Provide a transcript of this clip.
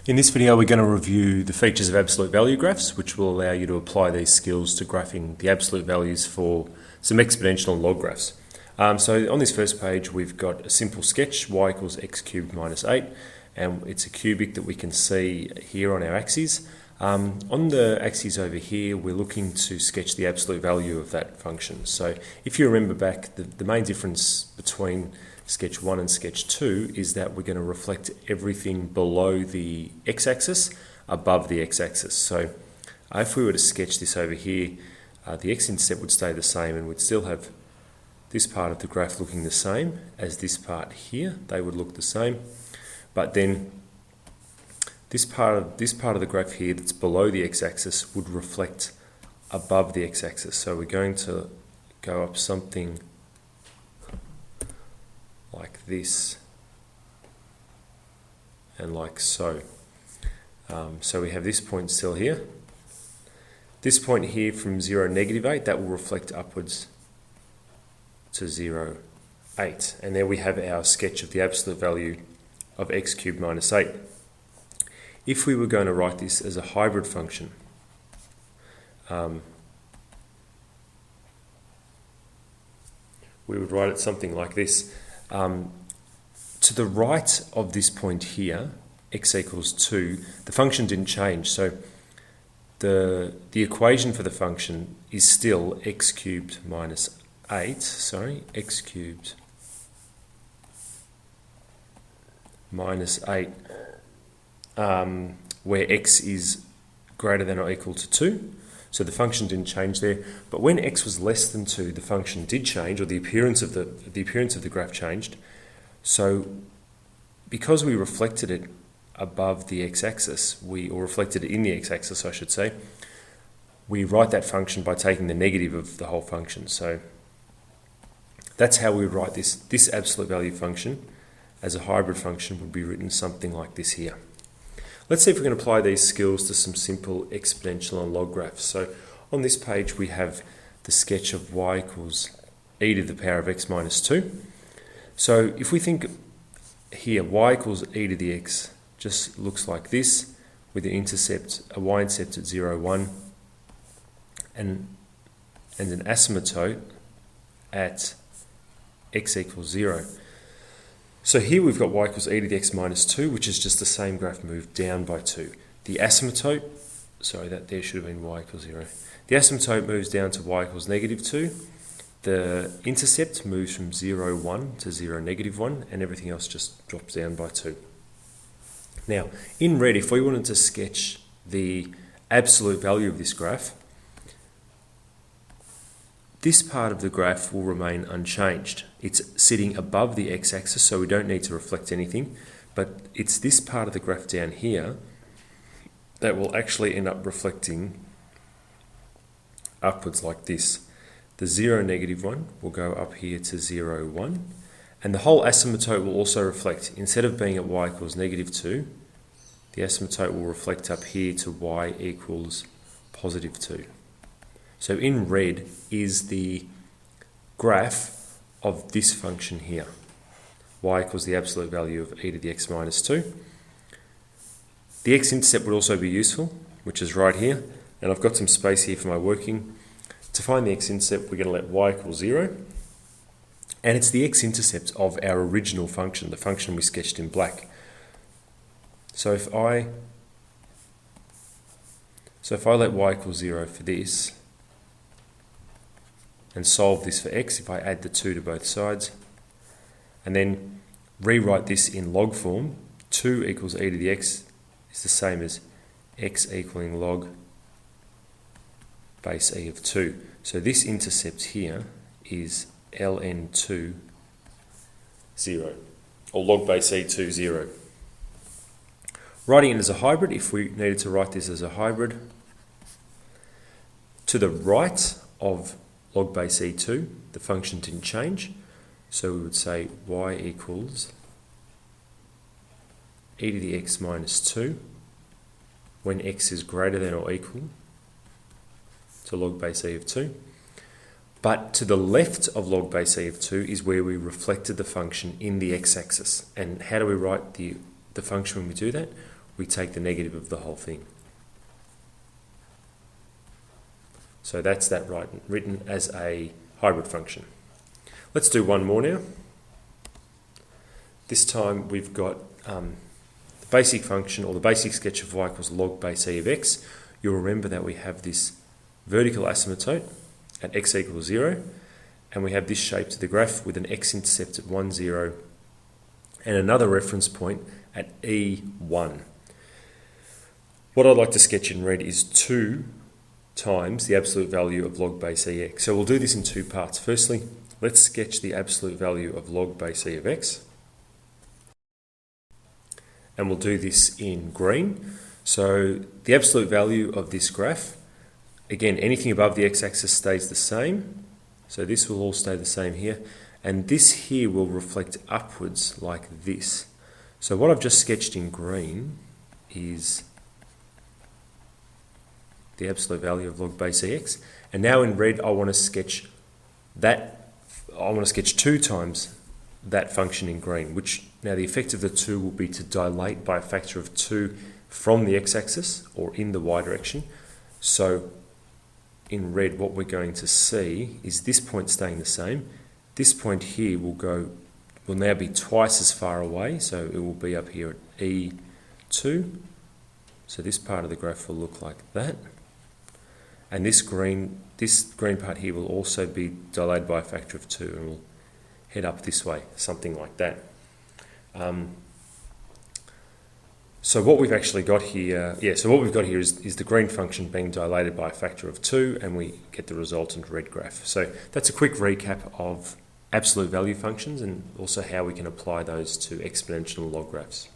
In this video, we're going to review the features of absolute value graphs, which will allow you to apply these skills to graphing the absolute values for some exponential and log graphs. So on this first page, we've got a simple sketch, y equals x cubed minus 8, and it's a cubic that we can see here on our axes. On the axes over here, we're looking to sketch the absolute value of that function. So if you remember back, the main difference between sketch 1 and sketch 2 is that we're going to reflect everything below the x-axis above the x-axis. So if we were to sketch this over here, the x-intercept would stay the same and we'd still have this part of the graph looking the same as this part here. They would look the same, but then this part of the graph here that's below the x-axis would reflect above the x-axis. So we're going to go up something like this and like so. So we have this point still here. This point here from 0, -8, that will reflect upwards to 0, 8. And there we have our sketch of the absolute value of x cubed minus 8. If we were going to write this as a hybrid function, we would write it something like this. To the right of this point here, x equals 2, the function didn't change. So the equation for the function is still x cubed minus 8, x cubed minus 8, where x is greater than or equal to 2. So the function didn't change there. But when x was less than 2, the function did change, or the appearance of the graph changed. So because we reflected it above the x-axis, or reflected it in the x-axis, I should say, we write that function by taking the negative of the whole function. So that's how we would write this. This absolute value function as a hybrid function would be written something like this here. Let's see if we can apply these skills to some simple exponential and log graphs. So on this page we have the sketch of y equals e to the power of x minus 2. So if we think here y equals e to the x just looks like this, with the intercept, a y-intercept at 0, 1, and an asymptote at x equals 0. So here we've got y equals e to the x minus 2, which is just the same graph moved down by 2. The asymptote, that there should have been y equals 0. The asymptote moves down to y equals -2. The intercept moves from 0, 1 to 0, -1, and everything else just drops down by 2. Now, in red, if we wanted to sketch the absolute value of this graph, this part of the graph will remain unchanged. It's sitting above the x-axis, so we don't need to reflect anything, but it's this part of the graph down here that will actually end up reflecting upwards like this. The 0, -1 will go up here to 0, 1, and the whole asymptote will also reflect. Instead of being at y equals -2, the asymptote will reflect up here to y equals +2. So in red is the graph of this function here. Y equals the absolute value of e to the x minus 2. The x-intercept would also be useful, which is right here. And I've got some space here for my working. To find the x-intercept, we're going to let y equal 0. And it's the x-intercept of our original function, the function we sketched in black. So if I let y equal 0 for this, and solve this for x, if I add the 2 to both sides, and then rewrite this in log form, 2 equals e to the x is the same as x equaling log base e of 2. So this intercept here is ln2, 0, or log base e2, 0. Writing it as a hybrid, if we needed to write this as a hybrid, to the right of log base e2, the function didn't change, so we would say y equals e to the x minus 2 when x is greater than or equal to log base e of 2. But to the left of log base e of 2 is where we reflected the function in the x-axis. And how do we write the function when we do that? we take the negative of the whole thing. So that's that written as a hybrid function. Let's do one more now. This time we've got the basic function, or the basic sketch of y equals log base e of x. You'll remember that we have this vertical asymptote at x equals 0, and we have this shape to the graph with an x-intercept at 1, 0, and another reference point at E1. What I'd like to sketch in red is 2 times the absolute value of log base ex. So we'll do this in two parts. Firstly, let's sketch the absolute value of log base e of x. And we'll do this in green. So the absolute value of this graph, again, anything above the x-axis stays the same. So this will all stay the same here. And this here will reflect upwards like this. So what I've just sketched in green is the absolute value of log base ex. And now in red, I want to sketch that. I want to sketch 2 times that function in green, which now the effect of the 2 will be to dilate by a factor of 2 from the x-axis or in the y direction. So in red, what we're going to see is this point staying the same. This point here will now be twice as far away, so it will be up here at E2. So this part of the graph will look like that. And this green part here will also be dilated by a factor of 2 and will head up this way, something like that. So what we've actually got here, is the green function being dilated by a factor of 2, and we get the resultant red graph. So that's a quick recap of absolute value functions and also how we can apply those to exponential log graphs.